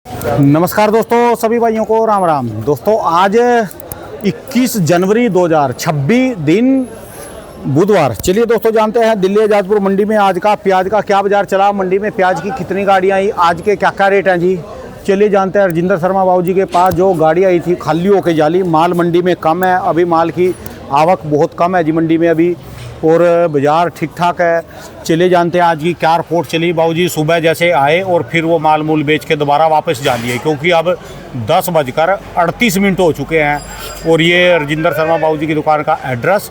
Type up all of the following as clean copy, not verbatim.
नमस्कार दोस्तों, सभी भाइयों को राम राम। दोस्तों आज 21 जनवरी 2026 दिन बुधवार। चलिए दोस्तों जानते हैं दिल्ली आजादपुर मंडी में आज का प्याज का क्या बाजार चला, मंडी में प्याज की कितनी गाड़ियाँ आई, आज के क्या क्या रेट हैं जी। चलिए जानते हैं। राजेंद्र शर्मा बाबू जी के पास जो गाड़ी आई थी खाली होके जाली, माल मंडी में कम है, अभी माल की आवक बहुत कम है जी मंडी में अभी, और बाज़ार ठीक ठाक है। चले जानते हैं आज की क्या रिपोर्ट चली। बाबूजी सुबह जैसे आए और फिर वो माल मूल बेच के दोबारा वापस जा लिए, क्योंकि अब 10:38 हो चुके हैं। और ये राजेंद्र शर्मा बाबूजी की दुकान का एड्रेस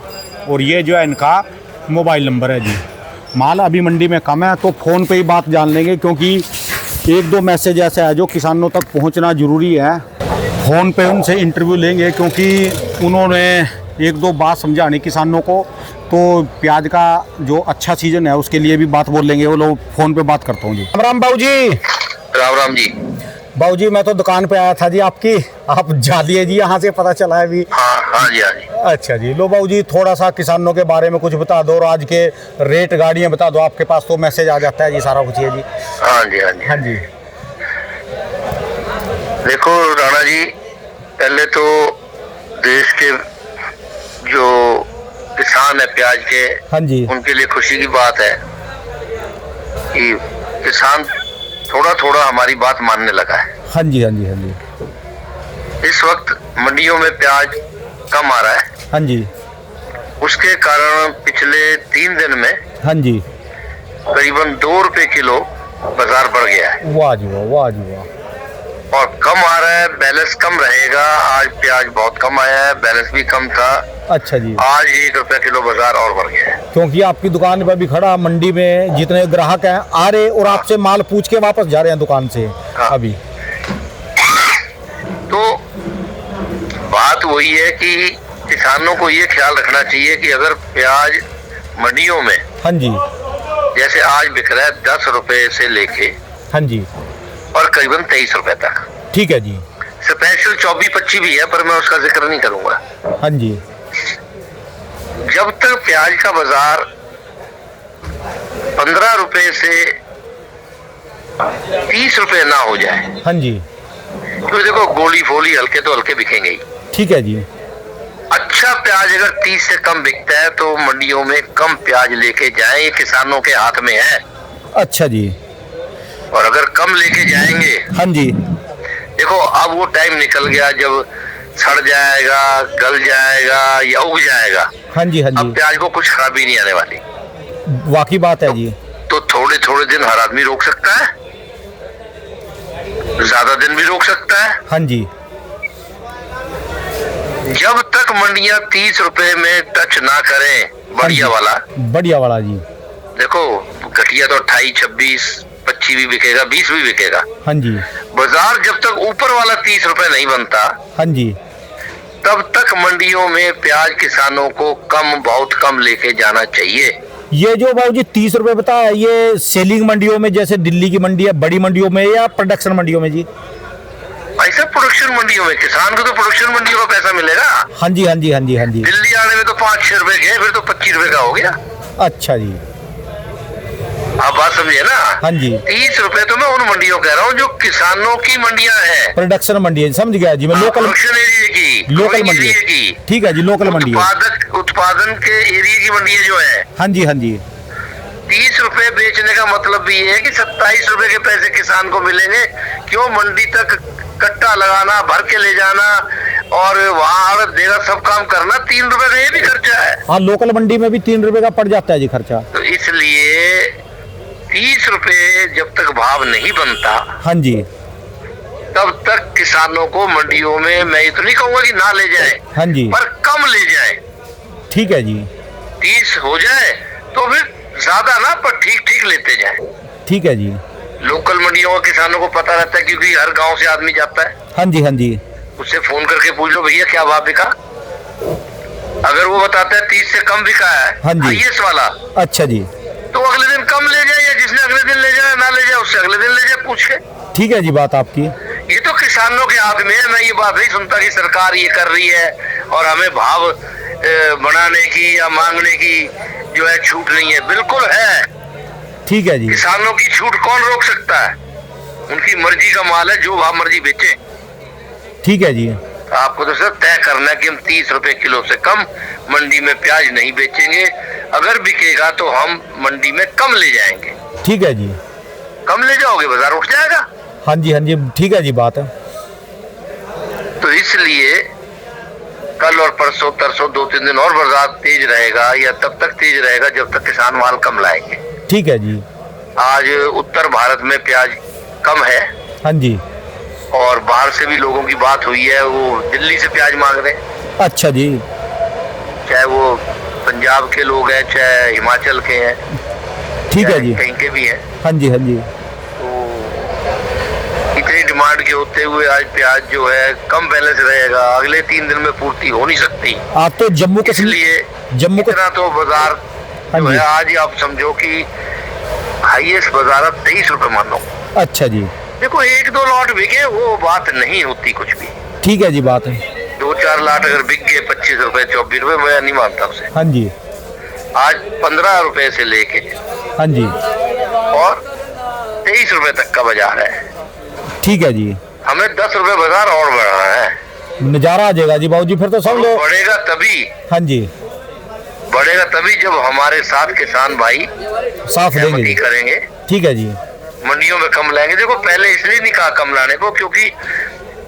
और ये जो है इनका मोबाइल नंबर है जी। माल अभी मंडी में कम है तो फ़ोन पे ही बात जान लेंगे, क्योंकि एक दो मैसेज ऐसे है जो किसानों तक पहुँचना ज़रूरी है। फ़ोन पे उनसे इंटरव्यू लेंगे, क्योंकि उन्होंने एक दो बात समझानी किसानों को, तो प्याज का जो अच्छा सीजन है उसके लिए भी बात बोल लेंगे। वो लोग फ़ोन पे बात करता हूँ जी। राम राम बाबू जी। राम राम जी। बाबू जी मैं तो दुकान पे आया था जी आपकी, आप जा लिए जी, यहाँ से पता चला है अभी। हाँ जी हाँ जी। अच्छा जी, लो बाबू जी थोड़ा सा किसानों के बारे में कुछ बता दो और आज के रेट गाड़ियाँ बता दो। आपके पास तो मैसेज आ जाता है जी, सारा कुछ है जी। हाँ जी हाँ जी हाँ जी। देखो राणा जी, पहले तो देश के जो किसान है प्याज के, हाँ जी। उनके लिए खुशी की बात है कि किसान थोड़ा थोड़ा हमारी बात मानने लगा है। हाँ जी हाँ जी हाँ जी। इस वक्त मंडियों में प्याज कम आ रहा है। हाँ जी। उसके कारण पिछले 3 दिन में हाँ जी। करीबन 2 रुपए किलो बाजार बढ़ गया है। वाह जी वाह, वाह जी वाह। और कम आ रहा है, बैलेंस कम रहेगा। आज प्याज बहुत कम आया है, बैलेंस भी कम था। अच्छा जी। आज 1 रुपया किलो बाजार और बढ़ गया है। क्योंकि आपकी दुकान पर भी खड़ा, मंडी में जितने ग्राहक हैं आ रहे और आपसे माल पूछ के वापस जा रहे हैं दुकान से। हाँ। अभी तो बात वही है कि किसानों को ये ख्याल रखना चाहिए कि अगर प्याज मंडियों में, हाँ जी, जैसे आज बिक रहा है 10 रुपए से लेके हाँ जी, और करीबन 23 रुपए तक। ठीक है जी। स्पेशल 24-25 भी है, पर मैं उसका जिक्र नहीं करूंगा। हाँ जी। जब तक प्याज का बाजार 15 रुपए से 30 रुपए ना हो जाए, हाँ जी। तो देखो गोली फोली हल्के तो हल्के बिकेंगे ही। ठीक है जी। अच्छा प्याज अगर 30 से कम बिकता है तो मंडियों में कम प्याज लेके जाएं, ये किसानों के हाथ में है। अच्छा जी। और अगर कम लेके जाएंगे, हाँ जी। देखो अब वो टाइम निकल गया जब सड़ जाएगा, गल जाएगा या उग जाएगा। हाँ जी हाँ अब जी। प्याज को कुछ खराबी नहीं आने वाली। वाकई बात है जी। तो थोड़े थोड़े दिन हर आदमी रोक सकता है, ज्यादा दिन भी रोक सकता है। हाँ जी। जब तक मंडियां 30 रुपए में टच ना करें बढ़िया वाला, बढ़िया वाला जी। देखो घटिया तो 28, 26, 25 भी बिकेगा, 20 भी बिकेगा। हाँ जी। बाजार जब तक ऊपर वाला 30 रुपए नहीं बनता, हाँ जी। तब तक मंडियों में प्याज किसानों को कम, बहुत कम लेके जाना चाहिए। ये जो बाबू जी 30 रुपए बताया, ये सेलिंग मंडियों में जैसे दिल्ली की मंडी है, बड़ी मंडियों में या प्रोडक्शन मंडियों में जी? ऐसा प्रोडक्शन मंडियों में किसान को तो प्रोडक्शन मंडियों का पैसा मिलेगा। हाँ जी हाँ जी हाँ जी हाँ जी। दिल्ली आने में तो 5-6 रुपए गए, फिर तो 25 रुपए का हो गया। अच्छा जी। आप बात समझे ना? हाँ जी। 30 रुपए तो मैं उन मंडियों कह रहा हूँ जो किसानों की मंडियां हैं, प्रोडक्शन मंडी है, समझ गया जी मैं। लोकल प्रोडक्शन एरिया की, लोकल मंडी एरिया है। की, ठीक है जी, लोकल मंडी है। उत्पादन के एरिया की मंडियां जो है। हाँ जी हाँ जी। 30 रुपए बेचने का मतलब भी ये है कि 27 रुपए के पैसे किसान को मिलेंगे। क्यों? मंडी तक कट्टा लगाना, भर के ले जाना और वहाँ आड़त देगा, सब काम करना, 3 रुपए का ये भी खर्चा है। हाँ, लोकल मंडी में भी 3 रुपए का पड़ जाता है जी खर्चा। तो इसलिए 30 रुपए जब तक भाव नहीं बनता, हाँ जी, तब तक किसानों को मंडियों में, मैं ये तो नहीं कहूंगा कि ना ले जाए, हाँ जी, पर कम ले जाए। ठीक है जी। 30 हो जाए तो फिर ज्यादा ना, पर ठीक ठीक लेते जाए। ठीक है जी। लोकल मंडियों का किसानों को पता रहता है, क्योंकि हर गांव से आदमी जाता है। हाँ जी हाँ जी। उससे फोन करके पूछ लो, भैया क्या भाव बिका। अगर वो बताता है 30 से कम बिका है, हाँ जी, हाईएस्ट वाला, अच्छा जी, तो अगले दिन कम ले जाए, या जिसने अगले दिन ले जाए ना ले जाए, उससे अगले दिन ले जाए पूछ के। ठीक है जी, बात आपकी। ये तो किसानों के हाथ में है। मैं ये बात नहीं सुनता कि सरकार ये कर रही है और हमें भाव बढ़ाने की या मांगने की जो है छूट नहीं है। बिल्कुल है। ठीक है जी। किसानों की छूट कौन रोक सकता है? उनकी मर्जी का माल है, जो भाव मर्जी बेचे। ठीक है जी। आपको तो सर तय करना है कि हम 30 रुपए किलो से कम मंडी में प्याज नहीं बेचेंगे। अगर बिकेगा तो हम मंडी में कम ले जाएंगे। ठीक है जी। कम ले जाओगे बाजार उठ जाएगा। हाँ जी, हाँ जी, ठीक है जी बात है। तो इसलिए कल और परसों तरसों 2-3 दिन और बाजार तेज रहेगा, या तब तक तेज रहेगा जब तक किसान माल कम लाएंगे। ठीक है जी। आज उत्तर भारत में प्याज कम है। हाँ जी। और बाहर से भी लोगों की बात हुई है, वो दिल्ली से प्याज मांग रहे हैं। अच्छा जी। चाहे वो पंजाब के लोग हैं, चाहे हिमाचल के हैं। ठीक है जी। कहीं के भी हैं। हाँ जी, हाँ जी। तो इतनी डिमांड के होते हुए आज प्याज जो है कम बैलेंस रहेगा। अगले 3 दिन में पूर्ति हो नहीं सकती। आज तो जम्मू कश्मीर, इसलिए इतना तो बाजार जो है आज ही आप समझो कि हाईएस्ट बाजार अब 23 रुपए मानो। अच्छा जी। देखो 1-2 लॉट बिके वो बात नहीं होती कुछ भी। ठीक है जी बात है। 2-4 लॉट अगर बिक गए 25 रुपए 24 रुपए, मैं नहीं मानता उसे। हाँ जी। आज 15 रुपए से लेके हाँ जी और 23 रुपए तक का बाजार है। ठीक है जी। हमें 10 रुपए बाजार और बढ़ाना है। नजारा आ जाएगा जी बाबूजी, फिर तो समझ लो। बढ़ेगा तभी। हाँ जी। बढ़ेगा तभी जब हमारे साथ किसान भाई साफ देंगे जी। करेंगे। ठीक है जी। मंडियों में कम लाएंगे। देखो पहले इसलिए नहीं कहा कम लाने को, क्योंकि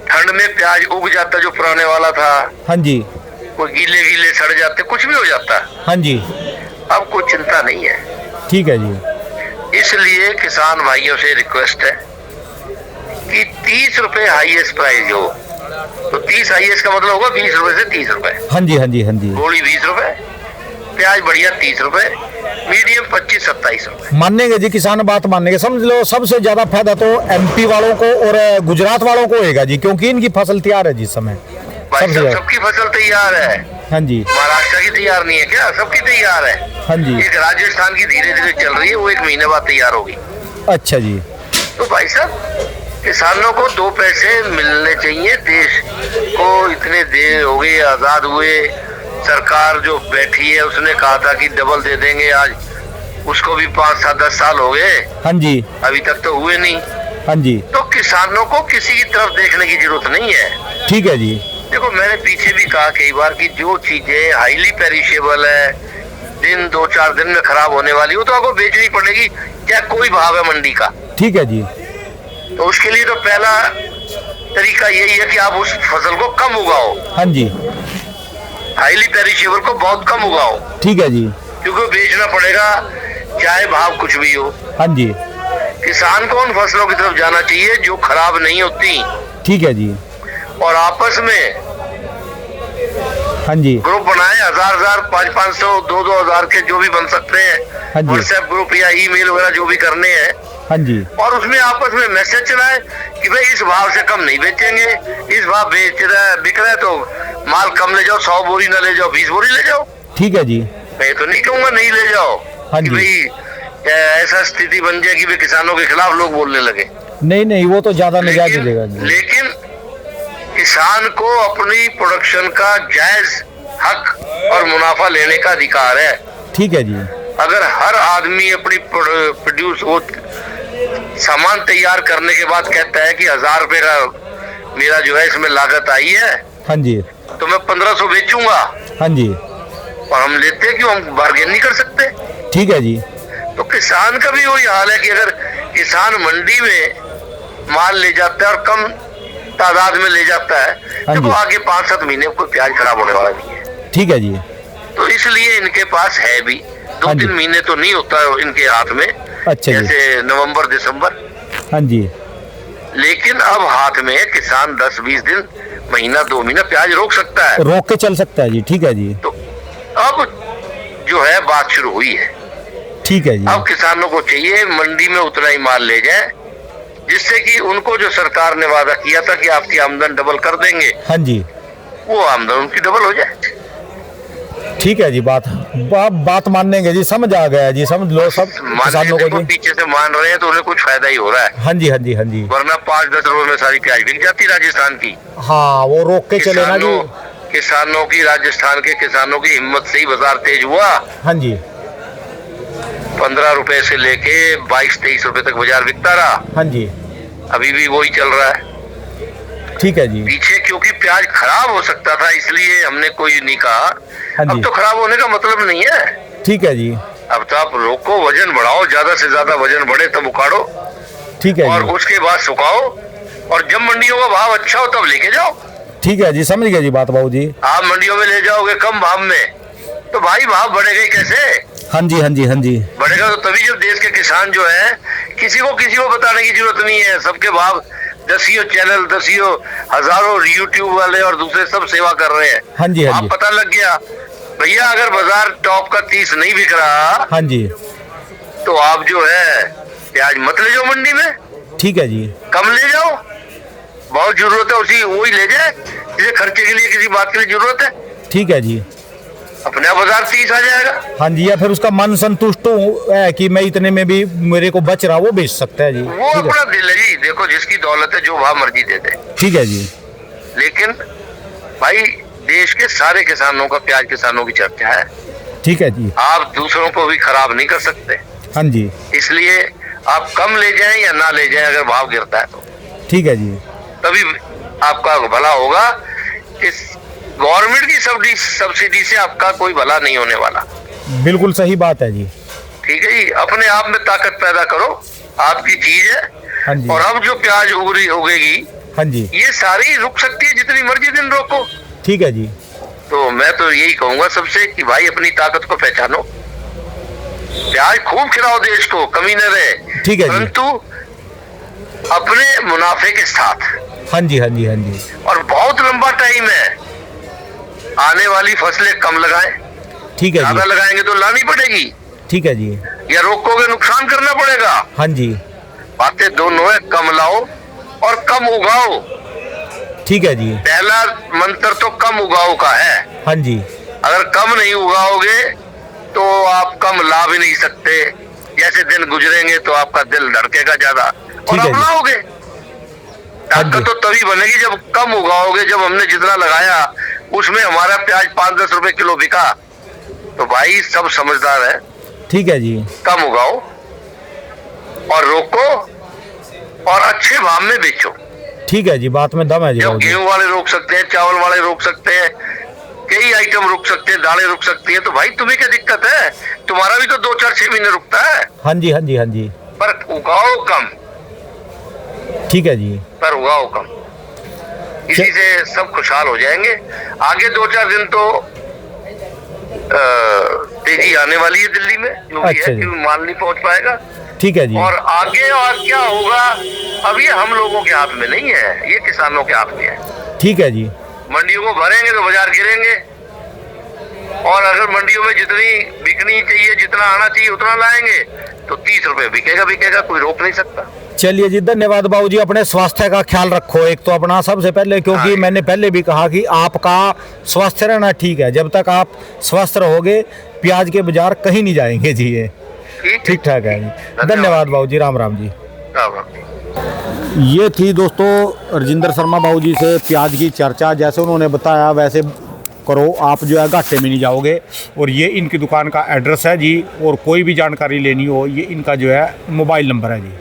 ठंड में प्याज उग जाता जो पुराने वाला था। हाँ जी। कोई गीले गीले सड़ जाते, कुछ भी हो जाता। हाँ जी। अब कोई चिंता नहीं है। ठीक है जी। इसलिए किसान भाइयों से रिक्वेस्ट है कि 30 रुपए हाईएस्ट प्राइस हो, तो 30 हाईएस्ट का मतलब होगा 20 रुपए से 30 रुपए। हाँ जी, हाँ जी, हाँ जी। गोली 20 रुपए, प्याज बढ़िया 30 रुपए, मीडियम 25-27 रुपए। मानेंगे जी, किसान बात मानेंगे। समझ लो सबसे ज्यादा फायदा तो एमपी वालों को और गुजरात वालों को होगा जी, क्योंकि इनकी फसल तैयार है जी इस समय। सबकी फसल तैयार है। हाँ जी। महाराष्ट्र की तैयार नहीं है क्या? सबकी तैयार है। हाँ जी। एक राजस्थान की धीरे धीरे चल रही है, वो 1 महीने बाद तैयार होगी। अच्छा जी। तो भाई साहब किसानों को 2 पैसे मिलने चाहिए। देश को इतने देर हो गई आजाद हुए, सरकार जो बैठी है उसने कहा था कि डबल दे देंगे, आज उसको भी 5-7-10 साल हो गए। हाँ जी। अभी तक तो हुए नहीं। हाँ जी। तो किसानों को किसी की तरफ देखने की जरूरत नहीं है। ठीक है जी। देखो मैंने पीछे भी कहा कई बार कि जो चीजें हाईली पेरिशेबल है, दिन 2-4 दिन में खराब होने वाली हो, तो आपको बेचनी पड़ेगी चाहे कोई भाव है मंडी का। ठीक है जी। तो उसके लिए तो पहला तरीका यही है कि आप उस फसल को कम उगाओ। हाँ जी। हाईली पेरिशेबल को बहुत कम उगाओ। ठीक है जी। क्योंकि बेचना पड़ेगा चाहे भाव कुछ भी हो। हाँ जी। किसान को उन फसलों की तरफ जाना चाहिए जो खराब नहीं होती। ठीक है जी। और आपस में हाँ जी। ग्रुप बनाए 1000-1000, 500-500, 2-2000 के जो भी बन सकते हैं। हाँ जी। व्हाट्सएप ग्रुप या ईमेल वगैरह जो भी करने हैं। हाँ जी। और उसमें आपस में मैसेज चलाए कि भाई इस भाव से कम नहीं बेचेंगे, इस भाव बिक रहा है तो माल कम ले जाओ, 100 बोरी न ले जाओ, 20 बोरी ले जाओ। ठीक है जी। मैं तो नहीं कहूंगा नहीं ले जाओ। हाँ कि जी। भाई ऐसा स्थिति बन जाए कि भाई किसानों के खिलाफ लोग बोलने लगे। नहीं नहीं, वो तो ज्यादा निजात देगा जी। लेकिन किसान को अपनी प्रोडक्शन का जायज हक और मुनाफा लेने का अधिकार है। ठीक है जी। अगर हर आदमी अपनी प्रोड्यूस वो सामान तैयार करने के बाद कहता है कि 1000 रुपए का मेरा जो है इसमें लागत आई है, हाँ जी। तो मैं 1500 बेचूंगा। हाँ जी। और हम लेते क्यों? हम बार्गेन नहीं कर सकते। ठीक है जी। तो किसान का भी वही हाल है कि अगर किसान मंडी में माल ले जाता है और कम तादाद में ले जाता है, हाँ तो जी। आगे 5-7 महीने कोई प्याज खराब होने वाला नहीं है। ठीक है जी। तो इसलिए इनके पास है भी हाँ 2-3 जी। महीने तो नहीं होता है इनके हाथ में। अच्छा जी। जैसे नवंबर दिसंबर। हाँ जी। लेकिन अब हाथ में है, किसान 10-20 दिन, महीना 2 महीना प्याज रोक सकता है, रोक के चल सकता है जी। ठीक है जी। तो अब जो है बात शुरू हुई है। ठीक है जी। अब किसानों को चाहिए मंडी में उतना ही माल ले जाए, जिससे कि उनको जो सरकार ने वादा किया था कि आपकी आमदन डबल कर देंगे, हाँ जी, वो आमदन उनकी डबल हो जाए। ठीक है जी। बात मानेंगे जी, समझ आ गया जी, समझ लो सब किसानों को जी। पीछे से मान रहे हैं तो उन्हें कुछ फायदा ही हो रहा है। हाँ जी, हाँ जी, हाँ जी। वरना 5-10 रुपए में सारी प्याज बिक जाती राजस्थान की। हाँ, वो रोक के चले ना जी। किसानों की, राजस्थान के किसानों की हिम्मत से ही बाजार तेज हुआ। हाँ जी। 15 रुपए से लेके 22-23 रुपए तक बाजार बिकता रहा। हाँ जी। अभी भी वही चल रहा है। ठीक है जी। पीछे क्योंकि प्याज खराब हो सकता था इसलिए हमने कोई नहीं कहा। हाँ जी। अब तो खराब होने का मतलब नहीं है। ठीक है जी। अब तो आप रोको, वजन बढ़ाओ, ज्यादा से ज्यादा वजन बढ़े तब उखाड़ो। ठीक है और जी। उसके बाद सुखाओ, और जब मंडियों का भाव अच्छा हो तब लेके जाओ। ठीक है जी, समझ गया जी बात बाबू जी। आप मंडियों में ले जाओगे कम भाव में तो भाई भाव बढ़ेगा ही कैसे? हाँ जी हाँ जी हाँ जी। बढ़ेगा तो तभी जब देश के किसान जो है, किसी को बताने की जरूरत नहीं है, सबके भाव दसियों चैनल, दसियों हजारों यूट्यूब वाले और दूसरे सब सेवा कर रहे हैं। हाँ जी हाँ आप जी। पता लग गया भैया, अगर बाजार टॉप का 30 नहीं बिक रहा हाँ जी। तो आप जो है प्याज मत ले जाओ मंडी में। ठीक है जी। कम ले जाओ, बहुत जरूरत है उसी वही ले जाए जिसे खर्चे के लिए किसी बात के लिए जरूरत है। ठीक है जी। अपने आप बाजार 30 आ जाएगा। हाँ जी, या फिर उसका मन संतुष्ट है कि मैं इतने में भी मेरे को बच रहा, वो बेच सकता है जी। वो अपना दिल है जी, देखो जिसकी दौलत है जो भाव मर्जी दे दे। ठीक है जी। लेकिन भाई देश के सारे किसानों का, प्याज किसानों की चर्चा है। ठीक है जी। आप दूसरों को भी खराब नहीं कर सकते, हाँ जी। इसलिए आप कम ले जाएं या ना ले जाएं, अगर भाव गिरता है तो ठीक है जी। तभी आपका भला होगा। इस गवर्नमेंट की सब्सिडी से आपका कोई भला नहीं होने वाला। बिल्कुल सही बात है जी। ठीक है जी, अपने आप में ताकत पैदा करो, आपकी चीज है। हाँ जी। और अब जो प्याज उगेगी हाँ जी। ये सारी रुक सकती है, जितनी मर्जी दिन रोको। ठीक है जी। तो मैं तो यही कहूंगा सबसे कि भाई अपनी ताकत को पहचानो, प्याज खूब खिलाओ देश को, कमी न रहे। ठीक है जी। परंतु अपने मुनाफे के साथ। हाँ जी हाँ जी हाँ जी। और बहुत लंबा टाइम है, आने वाली फसलें कम लगाएं। ठीक है ज्यादा जी। लगाएंगे तो लानी पड़ेगी, ठीक है जी। या रोकोगे नुकसान करना पड़ेगा। हाँ जी। बातें दोनों है, कम लाओ और कम उगाओ। ठीक है जी। पहला मंत्र तो कम उगाओ का है। हाँ जी। अगर कम नहीं उगाओगे तो आप कम ला भी नहीं सकते। जैसे दिन गुजरेंगे तो आपका दिल धड़केगा ज्यादा और है आप जी। लाओगे। हाँ जी। ताकत तो तभी बनेगी जब कम उगाओगे। जब हमने जितना लगाया उसमें हमारा प्याज 5-10 रुपए किलो बिका तो भाई सब समझदार है। ठीक है जी। कम उगाओ और रोको और अच्छे भाव में बेचो। ठीक है जी, बात में दम है जी जब बाबू जी। गेहूं वाले रोक सकते हैं, चावल वाले रोक सकते हैं, कई आइटम रुक सकते हैं, दालें रुक सकती है, तो भाई तुम्हें क्या दिक्कत है? तुम्हारा भी तो 2-4-6 महीने रुकता है। हाँ जी हाँ जी हाँ जी। पर उगाओ कम। ठीक है जी। पर उगाओ कम, इसी से सब खुशहाल हो जाएंगे। आगे 2-4 दिन तो तेजी आने वाली है दिल्ली में, जो भी अच्छा है, जी। क्योंकि माल नहीं पहुंच पाएगा। ठीक है जी। और आगे और क्या होगा अब ये हम लोगों के हाथ में नहीं है, ये किसानों के हाथ में है। ठीक है जी। मंडियों को भरेंगे तो बाजार गिरेंगे, और अगर मंडियों में जितनी बिकनी चाहिए, जितना आना चाहिए उतना लाएंगे तो 30 रुपए बिकेगा, कोई रोक नहीं सकता। चलिए जी, धन्यवाद बाबू जी। अपने स्वास्थ्य का ख्याल रखो एक तो अपना सबसे पहले, क्योंकि हाँ। मैंने पहले भी कहा कि आपका स्वास्थ्य रहना ठीक है। जब तक आप स्वस्थ रहोगे प्याज के बाजार कहीं नहीं जाएंगे जी। ये ठीक ठाक है जी। धन्यवाद बाबू जी, राम राम जी। राम राम। ये थी दोस्तों राजेंद्र शर्मा बाबू जी से प्याज की चर्चा। जैसे उन्होंने बताया वैसे करो, आप जो है घाटे में नहीं जाओगे। और ये इनकी दुकान का एड्रेस है जी, और कोई भी जानकारी लेनी हो ये इनका जो है मोबाइल नंबर है जी।